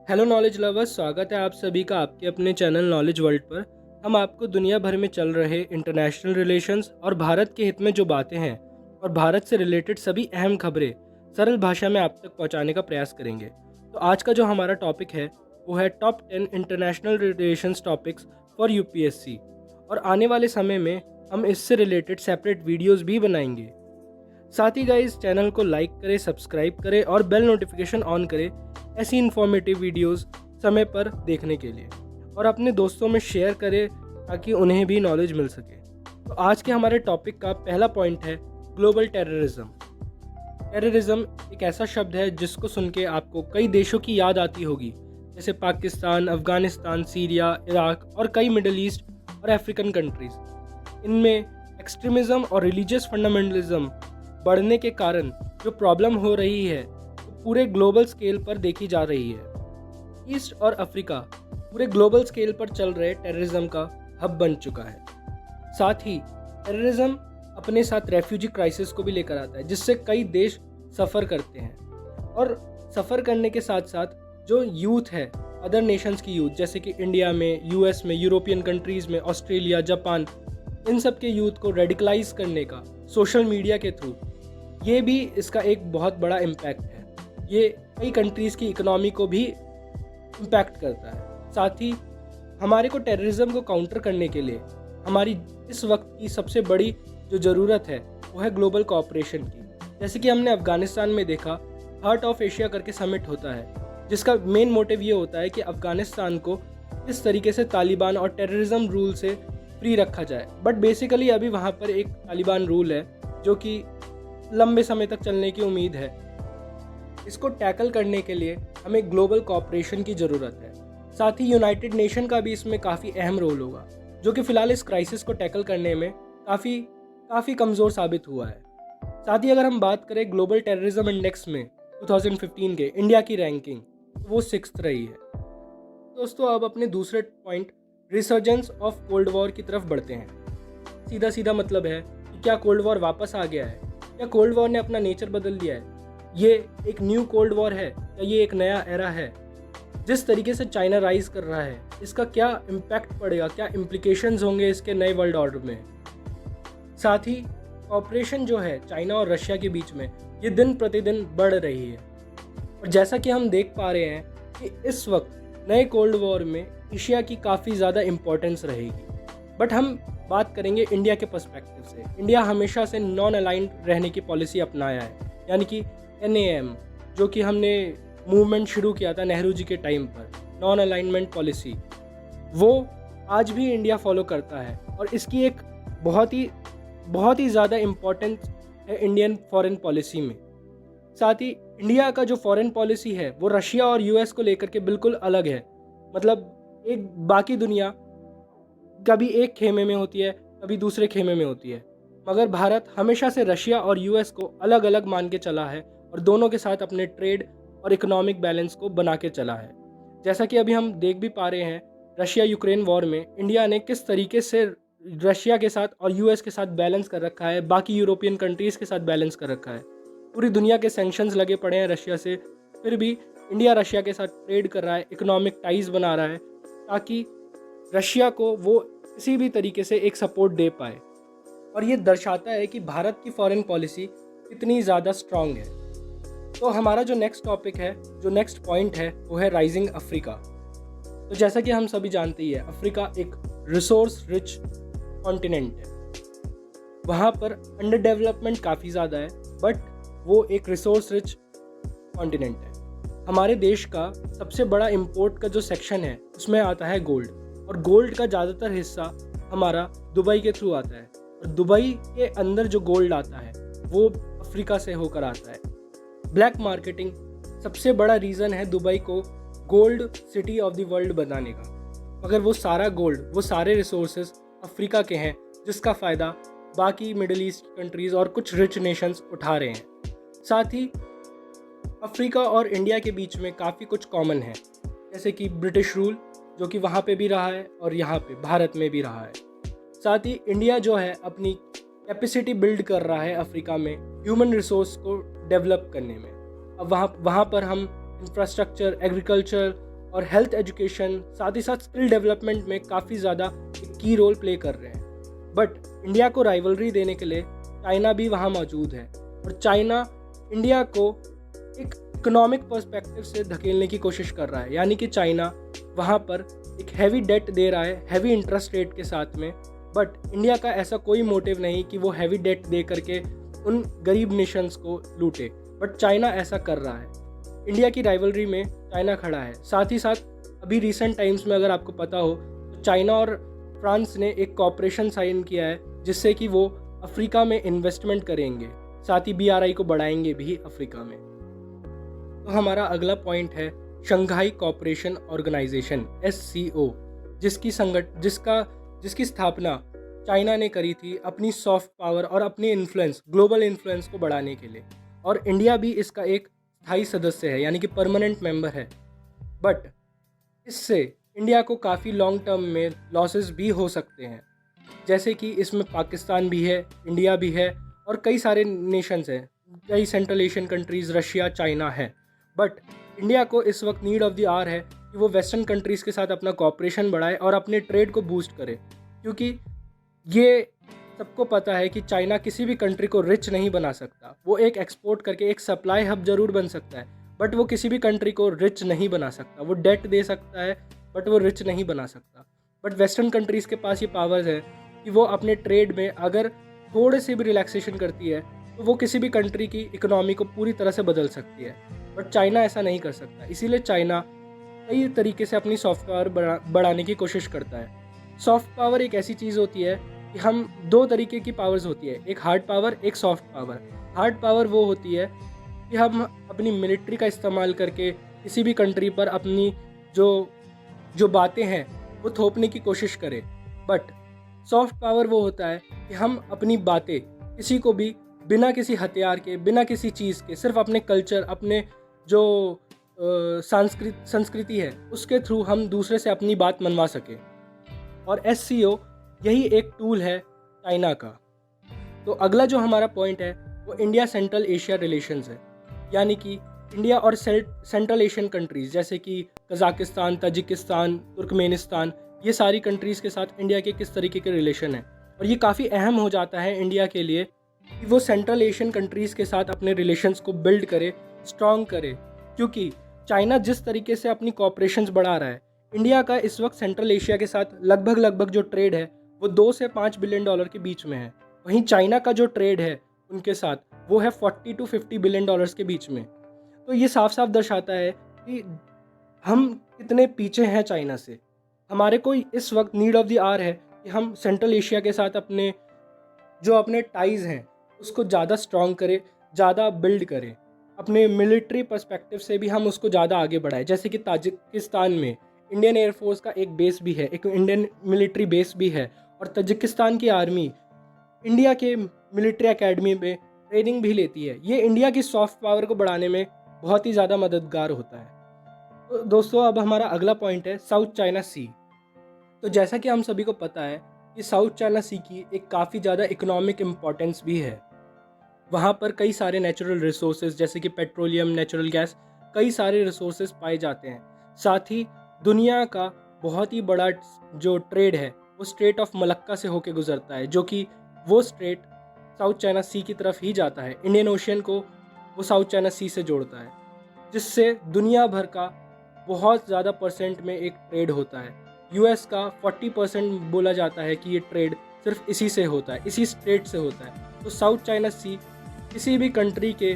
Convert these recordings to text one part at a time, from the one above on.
Hello knowledge lovers, स्वागत है आप सभी का आपके अपने चैनल नॉलेज वर्ल्ड पर। हम आपको दुनिया भर में चल रहे इंटरनेशनल रिलेशंस और भारत के हित में जो बातें हैं और भारत से रिलेटेड सभी अहम खबरें सरल भाषा में आप तक पहुंचाने का प्रयास करेंगे। तो आज का जो हमारा टॉपिक है वो है top 10 international relations topics for UPSC, और आने वाले समय में हम इससे रिलेटेड सेपरेट वीडियोस भी बनाएंगे। साथ ही गाइस, चैनल को लाइक करें, सब्सक्राइब करें और बेल नोटिफिकेशन ऑन करें ऐसी इन्फॉर्मेटिव वीडियोस समय पर देखने के लिए, और अपने दोस्तों में शेयर करें ताकि उन्हें भी नॉलेज मिल सके। तो आज के हमारे टॉपिक का पहला पॉइंट है ग्लोबल टेररिज्म। टेररिज्म एक ऐसा शब्द है जिसको सुन के आपको कई देशों की याद आती होगी, जैसे पाकिस्तान, अफगानिस्तान, सीरिया, इराक और कई मिडल ईस्ट और अफ्रीकन कंट्रीज। इनमें एक्सट्रीमिज्म और रिलीजियस फंडामेंटलिज्म बढ़ने के कारण जो प्रॉब्लम हो रही है वो पूरे ग्लोबल स्केल पर देखी जा रही है। ईस्ट और अफ्रीका पूरे ग्लोबल स्केल पर चल रहे टेररिज्म का हब बन चुका है। साथ ही टेररिज्म अपने साथ रेफ्यूजी क्राइसिस को भी लेकर आता है, जिससे कई देश सफ़र करते हैं। और सफ़र करने के साथ साथ जो यूथ है, अदर नेशंस की यूथ, जैसे कि इंडिया में, यूएस में, यूरोपियन कंट्रीज़ में, ऑस्ट्रेलिया, जापान, इन सब के यूथ को रेडिकलाइज करने का सोशल मीडिया के थ्रू, ये भी इसका एक बहुत बड़ा इम्पैक्ट है। ये कई कंट्रीज़ की इकोनॉमी को भी इम्पैक्ट करता है। साथ ही हमारे को टेररिज्म को काउंटर करने के लिए हमारी इस वक्त की सबसे बड़ी जो ज़रूरत है वो है ग्लोबल कोऑपरेशन की। जैसे कि हमने अफ़गानिस्तान में देखा, हार्ट ऑफ एशिया करके समिट होता है, जिसका मेन मोटिव ये होता है कि अफ़गानिस्तान को किस तरीके से तालिबान और टेररिज्म रूल से फ्री रखा जाए। बट बेसिकली अभी वहाँ पर एक तालिबान रूल है जो कि लंबे समय तक चलने की उम्मीद है। इसको टैकल करने के लिए हमें ग्लोबल कोऑपरेशन की ज़रूरत है। साथ ही यूनाइटेड नेशन का भी इसमें काफ़ी अहम रोल होगा, जो कि फ़िलहाल इस क्राइसिस को टैकल करने में काफ़ी कमज़ोर साबित हुआ है। साथ ही अगर हम बात करें ग्लोबल टेररिज्म इंडेक्स में 2015 के इंडिया की रैंकिंग, तो वो 6th रही है। दोस्तों, अब अपने दूसरे point resurgence of cold war की तरफ बढ़ते हैं। सीधा सीधा मतलब है कि क्या कोल्ड वॉर वापस आ गया है, या कोल्ड वॉर ने अपना नेचर बदल दिया है? ये एक न्यू कोल्ड वॉर है या ये एक नया एरा है? जिस तरीके से चाइना राइज कर रहा है, इसका क्या इम्पैक्ट पड़ेगा, क्या इम्प्लीकेशंस होंगे इसके नए वर्ल्ड ऑर्डर में? साथ ही ऑपरेशन जो है चाइना और रशिया के बीच में, ये दिन प्रतिदिन बढ़ रही है। और जैसा कि हम देख पा रहे हैं कि इस वक्त नए कोल्ड वॉर में एशिया की काफ़ी ज़्यादा इम्पोर्टेंस रहेगी। बट हम बात करेंगे इंडिया के पर्सपेक्टिव से। इंडिया हमेशा से नॉन अलाइंड रहने की पॉलिसी अपनाया है, यानी कि NAM, जो कि हमने मूवमेंट शुरू किया था नेहरू जी के टाइम पर, नॉन अलाइनमेंट पॉलिसी, वो आज भी इंडिया फॉलो करता है। और इसकी एक बहुत ही ज़्यादा इम्पोर्टेंस है इंडियन फॉरेन पॉलिसी में। साथ ही इंडिया का जो फॉरेन पॉलिसी है वो रशिया और US को लेकर के बिल्कुल अलग है। मतलब एक बाकी दुनिया कभी एक खेमे में होती है, कभी दूसरे खेमे में होती है, मगर भारत हमेशा से रशिया और US को अलग अलग मान के चला है और दोनों के साथ अपने ट्रेड और इकोनॉमिक बैलेंस को बना के चला है। जैसा कि अभी हम देख भी पा रहे हैं, रशिया यूक्रेन वॉर में इंडिया ने किस तरीके से रशिया के साथ और US के साथ बैलेंस कर रखा है, बाकी यूरोपियन कंट्रीज़ के साथ बैलेंस कर रखा है। पूरी दुनिया के सैंक्शंस लगे पड़े हैं रशिया से, फिर भी इंडिया रशिया के साथ ट्रेड कर रहा है, इकोनॉमिक टाइज बना रहा है, ताकि रशिया को वो किसी भी तरीके से एक सपोर्ट दे पाए। और ये दर्शाता है कि भारत की फॉरेन पॉलिसी कितनी ज़्यादा स्ट्रांग है। तो हमारा जो नेक्स्ट टॉपिक है, जो नेक्स्ट पॉइंट है, वो है राइजिंग अफ्रीका। तो जैसा कि हम सभी जानते ही है, अफ्रीका एक रिसोर्स रिच कॉन्टिनेंट है। वहाँ पर अंडर डेवलपमेंट काफ़ी ज़्यादा है, बट वो एक रिसोर्स रिच कॉन्टिनेंट है। हमारे देश का सबसे बड़ा इंपोर्ट का जो सेक्शन है उसमें आता है गोल्ड, और गोल्ड का ज़्यादातर हिस्सा हमारा दुबई के थ्रू आता है। और दुबई के अंदर जो गोल्ड आता है वो अफ्रीका से होकर आता है। ब्लैक मार्केटिंग सबसे बड़ा रीज़न है दुबई को gold city of the world बनाने का, मगर वो सारा गोल्ड, वो सारे रिसोर्सेज अफ्रीका के हैं, जिसका फ़ायदा बाकी मिडिल ईस्ट कंट्रीज़ और कुछ रिच नेशंस उठा रहे हैं। साथ ही अफ्रीका और इंडिया के बीच में काफ़ी कुछ कॉमन है, जैसे कि ब्रिटिश रूल, जो कि वहाँ पे भी रहा है और यहाँ पे भारत में भी रहा है। साथ ही इंडिया जो है अपनी कैपेसिटी बिल्ड कर रहा है अफ्रीका में ह्यूमन रिसोर्स को डेवलप करने में। अब वहाँ पर हम इंफ्रास्ट्रक्चर, एग्रीकल्चर और हेल्थ एजुकेशन, साथ ही साथ स्किल डेवलपमेंट में काफ़ी ज़्यादा एक की रोल प्ले कर रहे हैं। बट इंडिया को राइवलरी देने के लिए चाइना भी वहाँ मौजूद है, और चाइना इंडिया को एक इकोनॉमिक पर्सपेक्टिव से धकेलने की कोशिश कर रहा है। यानी कि चाइना वहाँ पर एक हैवी डेट दे रहा है, हैवी इंटरेस्ट रेट के साथ में। बट इंडिया का ऐसा कोई मोटिव नहीं कि वो हैवी डेट दे करके उन गरीब नेशंस को लूटे, बट चाइना ऐसा कर रहा है। इंडिया की राइवलरी में चाइना खड़ा है। साथ ही साथ अभी रिसेंट टाइम्स में अगर आपको पता हो तो चाइना और फ्रांस ने एक कॉपरेशन साइन किया है, जिससे कि वो अफ्रीका में इन्वेस्टमेंट करेंगे, साथ ही BRI को बढ़ाएंगे भी अफ्रीका में। तो हमारा अगला पॉइंट है शंघाई कोऑपरेशन ऑर्गेनाइजेशन SCO, जिसकी स्थापना चाइना ने करी थी अपनी सॉफ्ट पावर और अपनी इन्फ्लुएंस, ग्लोबल इन्फ्लुएंस को बढ़ाने के लिए। और इंडिया भी इसका एक स्थायी सदस्य है, यानी कि परमानेंट मेंबर है। बट इससे इंडिया को काफ़ी लॉन्ग टर्म में लॉसेस भी हो सकते हैं, जैसे कि इसमें पाकिस्तान भी है, इंडिया भी है, और कई सारे नेशंस हैं, कई central Asian countries, Russia, China है। बट इंडिया को इस वक्त नीड ऑफ द आवर है कि वो वेस्टर्न कंट्रीज़ के साथ अपना कॉपरेशन बढ़ाए और अपने ट्रेड को बूस्ट करे, क्योंकि ये सबको पता है कि चाइना किसी भी कंट्री को रिच नहीं बना सकता। वो एक एक्सपोर्ट करके एक सप्लाई हब जरूर बन सकता है, बट वो किसी भी कंट्री को रिच नहीं बना सकता। वो डेट दे सकता है, बट वो रिच नहीं बना सकता। बट वेस्टर्न कंट्रीज़ के पास ये पावर्स है कि वो अपने ट्रेड में अगर थोड़े से भी रिलैक्सेशन करती है तो वो किसी भी कंट्री की इकोनॉमी को पूरी तरह से बदल सकती है। बट चाइना ऐसा नहीं कर सकता, इसीलिए चाइना कई तरीके से अपनी सॉफ्ट पावर बढ़ाने की कोशिश करता है। सॉफ्ट पावर एक ऐसी चीज़ होती है कि हम दो तरीके की पावर्स होती है, एक हार्ड पावर, एक सॉफ्ट पावर। हार्ड पावर वो होती है कि हम अपनी मिलिट्री का इस्तेमाल करके किसी भी कंट्री पर अपनी जो बातें हैं वो थोपने की कोशिश करें। बट सॉफ्ट पावर वो होता है कि हम अपनी बातें किसी को भी बिना किसी हथियार के, बिना किसी चीज़ के, सिर्फ अपने कल्चर, अपने जो संस्कृति है उसके थ्रू हम दूसरे से अपनी बात मनवा सकें। और SCO यही एक टूल है चाइना का। तो अगला जो हमारा पॉइंट है वो इंडिया सेंट्रल एशिया रिलेशंस है, यानी कि इंडिया और सेंट्रल एशियन कंट्रीज़ जैसे कि कज़ाकिस्तान, तजिकिस्तान, तुर्कमेनिस्तान, ये सारी कंट्रीज़ के साथ इंडिया के किस तरीके के रिलेशन है। और ये काफ़ी अहम हो जाता है इंडिया के लिए कि वो सेंट्रल एशियन कंट्रीज़ के साथ अपने रिलेशंस को बिल्ड करे, स्ट्रॉन्ग करे, क्योंकि चाइना जिस तरीके से अपनी कॉपरेशंस बढ़ा रहा है, इंडिया का इस वक्त सेंट्रल एशिया के साथ लगभग जो ट्रेड है वो 2 से 5 बिलियन डॉलर के बीच में है। वहीं चाइना का जो ट्रेड है उनके साथ वो है 40 to 50 बिलियन डॉलर्स के बीच में। तो ये साफ साफ दर्शाता है कि हम कितने पीछे हैं चाइना से। हमारे को इस वक्त नीड ऑफ द आवर है कि हम सेंट्रल एशिया के साथ अपने टाइज़ हैं उसको ज़्यादा स्ट्रॉन्ग करें, ज़्यादा बिल्ड करें। अपने मिलिट्री पर्सपेक्टिव से भी हम उसको ज़्यादा आगे बढ़ाएं। जैसे कि ताजिकिस्तान में इंडियन एयरफोर्स का एक बेस भी है, एक इंडियन मिलिट्री बेस भी है, और तजिकिस्तान की आर्मी इंडिया के मिलिट्री एकेडमी में ट्रेनिंग भी लेती है। ये इंडिया की सॉफ्ट पावर को बढ़ाने में बहुत ही ज़्यादा मददगार होता है। तो दोस्तों अब हमारा अगला पॉइंट है साउथ चाइना सी। तो जैसा कि हम सभी को पता है कि साउथ चाइना सी की एक काफ़ी ज़्यादा इकोनॉमिक इम्पोर्टेंस भी है। वहाँ पर कई सारे नेचुरल रिसोर्सेज जैसे कि पेट्रोलियम, नेचुरल गैस, कई सारे रिसोर्सेज पाए जाते हैं। साथ ही दुनिया का बहुत ही बड़ा जो ट्रेड है वो स्ट्रेट ऑफ मलक्का से होके गुजरता है, जो कि वो स्ट्रेट साउथ चाइना सी की तरफ ही जाता है। इंडियन ओशियन को वो साउथ चाइना सी से जोड़ता है, जिससे दुनिया भर का बहुत ज़्यादा परसेंट में एक ट्रेड होता है। US का 40% बोला जाता है कि ये ट्रेड सिर्फ इसी से होता है, इसी स्ट्रेट से होता है। तो साउथ चाइना सी किसी भी कंट्री के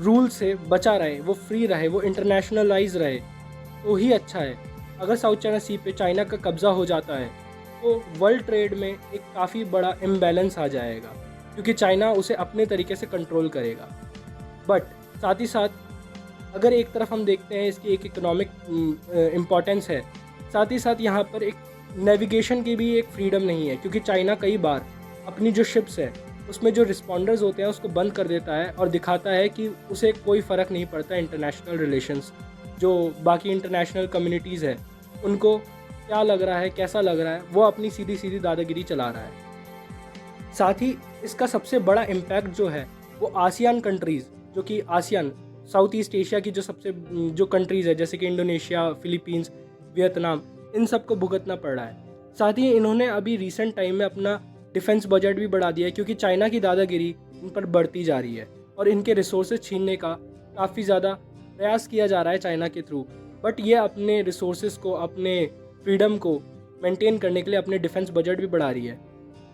रूल से बचा रहे, वो फ्री रहे, वो इंटरनेशनलाइज रहे तो ही अच्छा है। अगर साउथ चाइना सी पे चाइना का कब्ज़ा हो जाता है तो वर्ल्ड ट्रेड में एक काफ़ी बड़ा इम्बैलेंस आ जाएगा, क्योंकि चाइना उसे अपने तरीके से कंट्रोल करेगा। बट साथ ही साथ अगर एक तरफ हम देखते हैं इसकी एक इकोनॉमिक इम्पॉर्टेंस है, साथ ही साथ यहाँ पर एक नेविगेशन की भी एक फ्रीडम नहीं है, क्योंकि चाइना कई बार अपनी जो शिप्स है उसमें जो रिस्पॉन्डर्स होते हैं उसको बंद कर देता है और दिखाता है कि उसे कोई फ़र्क नहीं पड़ता इंटरनेशनल रिलेशंस, जो बाकी इंटरनेशनल कम्युनिटीज़ है उनको क्या लग रहा है, कैसा लग रहा है, वो अपनी सीधी सीधी दादागिरी चला रहा है। साथ ही इसका सबसे बड़ा इम्पैक्ट जो है वो आसियान कंट्रीज़, जो कि आसियान साउथ ईस्ट एशिया की जो कंट्रीज़ है जैसे कि इंडोनेशिया, फिलीपींस, वियतनाम, इन सब को भुगतना पड़ रहा है। साथ ही इन्होंने अभी रिसेंट टाइम में अपना डिफेंस बजट भी बढ़ा दिया है क्योंकि चाइना की दादागिरी इन पर बढ़ती जा रही है और इनके रिसोर्सेज छीनने का काफ़ी ज़्यादा प्रयास किया जा रहा है चाइना के थ्रू। बट ये अपने रिसोर्सेज को, अपने फ्रीडम को मेंटेन करने के लिए अपने डिफेंस बजट भी बढ़ा रही है।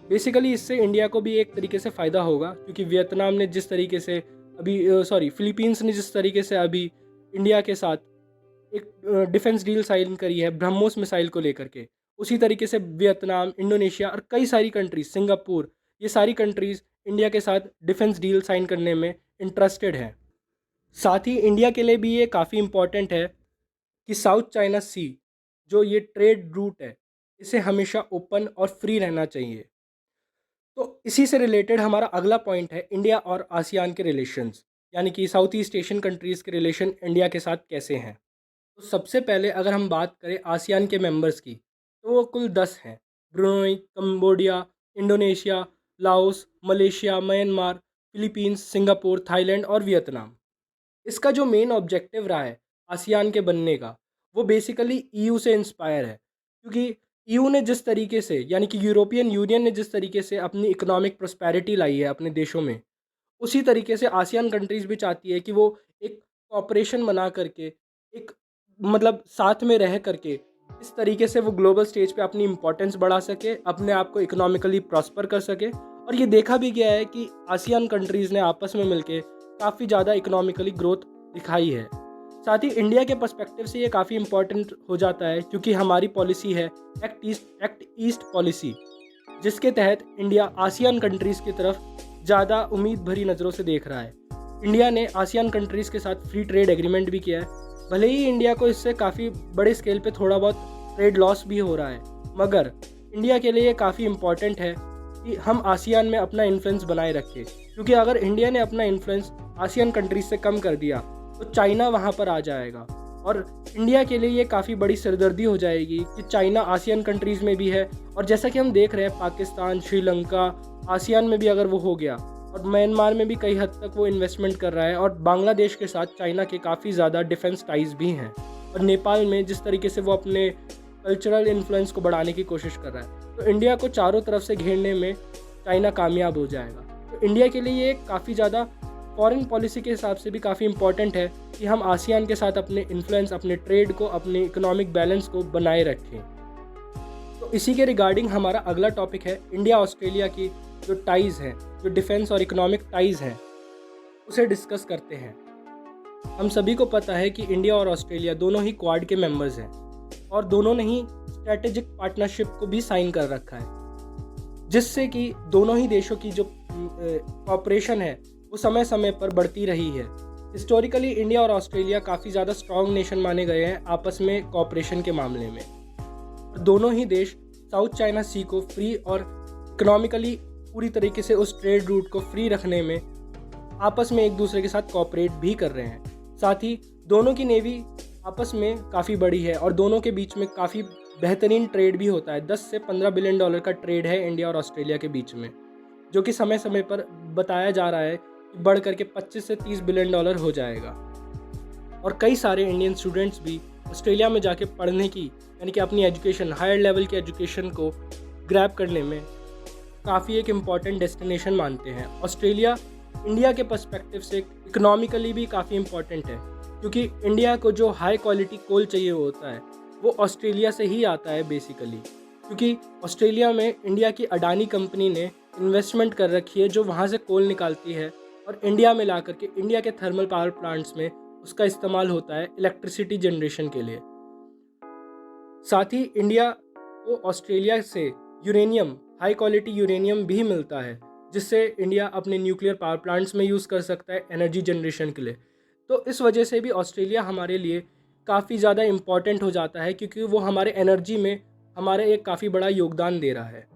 बेसिकली इससे इंडिया को भी एक तरीके से फ़ायदा होगा क्योंकि वियतनाम ने जिस तरीके से फिलीपींस ने जिस तरीके से अभी इंडिया के साथ एक डिफेंस डील साइन करी है ब्रह्मोस मिसाइल को लेकर के, उसी तरीके से वियतनाम, इंडोनेशिया और कई सारी कंट्रीज, सिंगापुर, ये सारी कंट्रीज़ इंडिया के साथ डिफेंस डील साइन करने में इंटरेस्टेड हैं। साथ ही इंडिया के लिए भी ये काफ़ी इम्पॉर्टेंट है कि साउथ चाइना सी जो ये ट्रेड रूट है इसे हमेशा ओपन और फ्री रहना चाहिए। तो इसी से रिलेटेड हमारा अगला पॉइंट है इंडिया और आसियान के रिलेशंस, यानी कि साउथ ईस्ट एशियन कंट्रीज़ के रिलेशन इंडिया के साथ कैसे हैं। तो सबसे पहले अगर हम बात करें आसियान के मेंबर्स की तो वो कुल 10 हैं। Brunei, Cambodia, Indonesia, Laos, Malaysia, Myanmar, Philippines, Singapore, Thailand और वियतनाम। इसका जो मेन ऑब्जेक्टिव रहा है आसियान के बनने का, वो बेसिकली ईयू से इंस्पायर है क्योंकि ईयू ने जिस तरीके से, यानी कि यूरोपियन यूनियन ने जिस तरीके से अपनी इकोनॉमिक प्रॉस्पेरिटी लाई है अपने देशों में, उसी तरीके से आसियान कंट्रीज़ भी चाहती है कि वो एक कॉपरेशन बना करके, एक साथ में रह करके इस तरीके से वो ग्लोबल स्टेज पे अपनी इम्पोर्टेंस बढ़ा सके, अपने आप को इकोनॉमिकली प्रॉस्पर कर सके। और ये देखा भी गया है कि आसियान कंट्रीज़ ने आपस में मिलके काफ़ी ज़्यादा इकोनॉमिकली ग्रोथ दिखाई है। साथ ही इंडिया के पर्सपेक्टिव से ये काफ़ी इम्पॉर्टेंट हो जाता है क्योंकि हमारी पॉलिसी है एक्ट ईस्ट पॉलिसी, जिसके तहत इंडिया आसियान कंट्रीज़ की तरफ ज़्यादा उम्मीद भरी नज़रों से देख रहा है। इंडिया ने आसियान कंट्रीज़ के साथ फ्री ट्रेड एग्रीमेंट भी किया है। भले ही इंडिया को इससे काफ़ी बड़े स्केल पे थोड़ा बहुत ट्रेड लॉस भी हो रहा है, मगर इंडिया के लिए ये काफ़ी इम्पॉर्टेंट है कि हम आसियान में अपना इन्फ्लुएंस बनाए रखें क्योंकि अगर इंडिया ने अपना इन्फ्लुएंस आसियान कंट्रीज से कम कर दिया तो चाइना वहाँ पर आ जाएगा और इंडिया के लिए ये काफ़ी बड़ी सिरदर्दी हो जाएगी कि चाइना आसियान कंट्रीज़ में भी है। और जैसा कि हम देख रहे हैं पाकिस्तान, श्रीलंका, आसियान में भी अगर वो हो गया और म्यांमार में भी कई हद तक वो इन्वेस्टमेंट कर रहा है और बांग्लादेश के साथ चाइना के काफ़ी ज़्यादा डिफेंस टाइज भी हैं और नेपाल में जिस तरीके से वो अपने कल्चरल इन्फ्लुएंस को बढ़ाने की कोशिश कर रहा है, तो इंडिया को चारों तरफ से घेरने में चाइना कामयाब हो जाएगा। तो इंडिया के लिए ये काफ़ी ज़्यादा फॉरेन पॉलिसी के हिसाब से भी काफ़ी इम्पॉर्टेंट है कि हम आसियान के साथ अपने इन्फ्लुएंस, अपने ट्रेड को, अपने इकोनॉमिक बैलेंस को बनाए रखें। तो इसी के रिगार्डिंग हमारा अगला टॉपिक है इंडिया ऑस्ट्रेलिया की जो टाइज़ हैं, जो डिफेंस और इकोनॉमिक टाइज़ हैं, उसे डिस्कस करते हैं। हम सभी को पता है कि इंडिया और ऑस्ट्रेलिया दोनों ही क्वाड के मेंबर्स हैं और दोनों ने ही स्ट्रेटेजिक पार्टनरशिप को भी साइन कर रखा है, जिससे कि दोनों ही देशों की जो कॉपरेशन है वो समय समय पर बढ़ती रही है। हिस्टोरिकली इंडिया और ऑस्ट्रेलिया काफ़ी ज़्यादा स्ट्रॉन्ग नेशन माने गए हैं आपस में कॉपरेशन के मामले में। दोनों ही देश साउथ चाइना सी को फ्री और इकोनॉमिकली पूरी तरीके से उस ट्रेड रूट को फ्री रखने में आपस में एक दूसरे के साथ कॉपरेट भी कर रहे हैं। साथ ही दोनों की नेवी आपस में काफ़ी बड़ी है और दोनों के बीच में काफ़ी बेहतरीन ट्रेड भी होता है। 10 से 15 बिलियन डॉलर का ट्रेड है इंडिया और ऑस्ट्रेलिया के बीच में, जो कि समय समय पर बताया जा रहा है कि बढ़ करके 25 से 30 बिलियन डॉलर हो जाएगा। और कई सारे इंडियन स्टूडेंट्स भी ऑस्ट्रेलिया में जाके पढ़ने की, यानी कि अपनी एजुकेशन, हायर लेवल की एजुकेशन को ग्रैब करने में काफ़ी एक इम्पॉर्टेंट डेस्टिनेशन मानते हैं। ऑस्ट्रेलिया इंडिया के पर्सपेक्टिव से इकोनॉमिकली भी काफ़ी इम्पॉर्टेंट है क्योंकि इंडिया को जो हाई क्वालिटी कोल चाहिए होता है वो ऑस्ट्रेलिया से ही आता है बेसिकली, क्योंकि ऑस्ट्रेलिया में इंडिया की अडानी कंपनी ने इन्वेस्टमेंट कर रखी है जो वहाँ से कोल निकालती है और इंडिया में ला करके इंडिया के थर्मल पावर प्लांट्स में उसका इस्तेमाल होता है इलेक्ट्रिसिटी जनरेशन के लिए। साथ ही इंडिया को ऑस्ट्रेलिया से यूरेनियम, हाई क्वालिटी यूरेनियम भी मिलता है, जिससे इंडिया अपने न्यूक्लियर पावर प्लांट्स में यूज़ कर सकता है एनर्जी जनरेशन के लिए। तो इस वजह से भी ऑस्ट्रेलिया हमारे लिए काफ़ी ज़्यादा इम्पॉर्टेंट हो जाता है क्योंकि वो हमारे एनर्जी में हमारा एक काफ़ी बड़ा योगदान दे रहा है।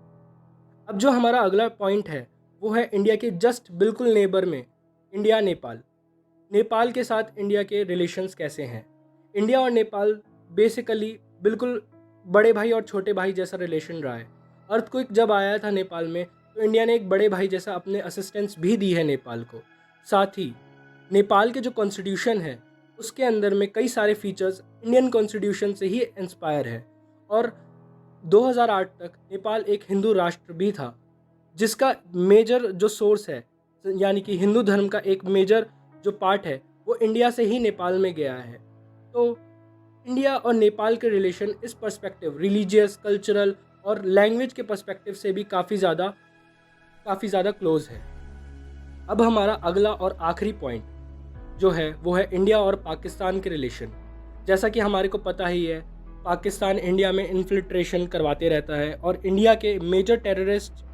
अब जो हमारा अगला पॉइंट है वो है इंडिया के जस्ट बिल्कुल नेबर में इंडिया नेपाल। नेपाल के साथ इंडिया के रिलेशंस कैसे हैं। इंडिया और नेपाल बेसिकली बिल्कुल बड़े भाई और छोटे भाई जैसा रिलेशन रहा है। अर्थक्वेक जब आया था नेपाल में तो इंडिया ने एक बड़े भाई जैसा अपने असिस्टेंस भी दी है नेपाल को। साथ ही नेपाल के जो कॉन्स्टिट्यूशन है उसके अंदर में कई सारे फीचर्स इंडियन कॉन्स्टिट्यूशन से ही इंस्पायर है। और 2008 तक नेपाल एक हिंदू राष्ट्र भी था, जिसका मेजर जो सोर्स है यानी कि हिंदू धर्म का एक मेजर जो पार्ट है वो इंडिया से ही नेपाल में गया है। तो इंडिया और नेपाल के रिलेशन इस पर्सपेक्टिव, रिलीजियस, कल्चरल और लैंग्वेज के पर्सपेक्टिव से भी काफ़ी ज़्यादा क्लोज है। अब हमारा अगला और आखिरी पॉइंट जो है वो है इंडिया और पाकिस्तान के रिलेशन। जैसा कि हमारे को पता ही है, पाकिस्तान इंडिया में इन्फिल्ट्रेशन करवाते रहता है और इंडिया के मेजर टेररिस्ट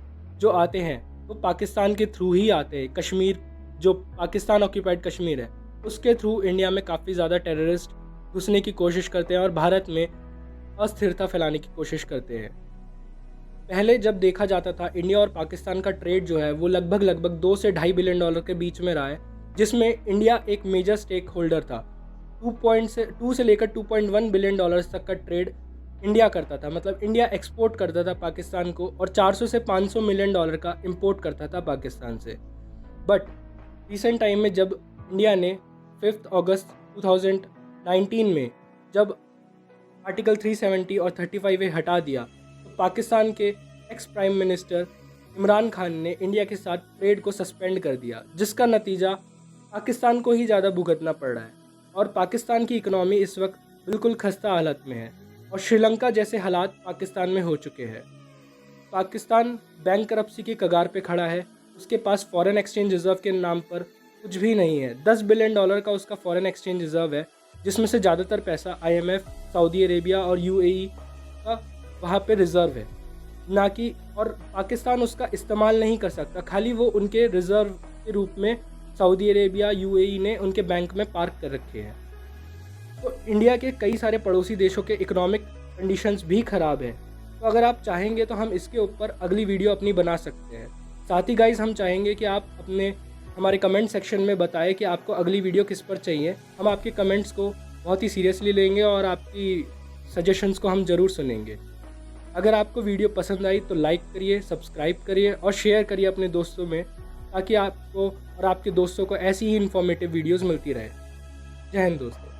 जो आते हैं वो पाकिस्तान के थ्रू ही आते हैं। कश्मीर, जो पाकिस्तान ऑक्यूपाइड कश्मीर है, उसके थ्रू इंडिया में काफ़ी ज़्यादा टेररिस्ट घुसने की कोशिश करते हैं और भारत में अस्थिरता फैलाने की कोशिश करते हैं। पहले जब देखा जाता था, इंडिया और पाकिस्तान का ट्रेड जो है वो लगभग 2 से $2.5 बिलियन के बीच में रहा है, जिसमें इंडिया एक मेजर स्टेक होल्डर था। 2 से लेकर $2.1 बिलियन तक का ट्रेड इंडिया करता था। मतलब इंडिया एक्सपोर्ट करता था पाकिस्तान को और 400 से $500 मिलियन का इंपोर्ट करता था पाकिस्तान से। बट रिसेंट टाइम में जब इंडिया ने 5 अगस्त 2019 में जब आर्टिकल 370 और 35A हटा दिया, तो पाकिस्तान के ex prime minister Imran Khan ने इंडिया के साथ ट्रेड को सस्पेंड कर दिया, जिसका नतीजा पाकिस्तान को ही ज़्यादा भुगतना पड़ रहा है। और पाकिस्तान की इकनॉमी इस वक्त बिल्कुल खस्ता हालत में है और श्रीलंका जैसे हालात पाकिस्तान में हो चुके हैं। पाकिस्तान बैंकरप्सी की कगार पे खड़ा है। उसके पास फॉरेन एक्सचेंज रिजर्व के नाम पर कुछ भी नहीं है। $10 बिलियन का उसका फॉरेन एक्सचेंज रिजर्व है, जिसमें से ज़्यादातर पैसा IMF, सऊदी अरेबिया और UAE का वहाँ पे रिज़र्व है, ना कि, और पाकिस्तान उसका इस्तेमाल नहीं कर सकता। खाली वो उनके रिज़र्व के रूप में सऊदी अरेबिया, UAE ने उनके बैंक में पार्क कर रखे हैं। तो इंडिया के कई सारे पड़ोसी देशों के इकोनॉमिक कंडीशंस भी ख़राब हैं। तो अगर आप चाहेंगे तो हम इसके ऊपर अगली वीडियो अपनी बना सकते हैं। साथ ही गाइज़, हम चाहेंगे कि आप हमारे कमेंट सेक्शन में बताएं कि आपको अगली वीडियो किस पर चाहिए। हम आपके कमेंट्स को बहुत ही सीरियसली लेंगे और आपकी सजेशंस को हम ज़रूर सुनेंगे। अगर आपको वीडियो पसंद आई तो लाइक करिए, सब्सक्राइब करिए और शेयर करिए अपने दोस्तों में, ताकि आपको और आपके दोस्तों को ऐसी ही इन्फॉर्मेटिव वीडियोज़ मिलती रहे। जय हिंद दोस्तों।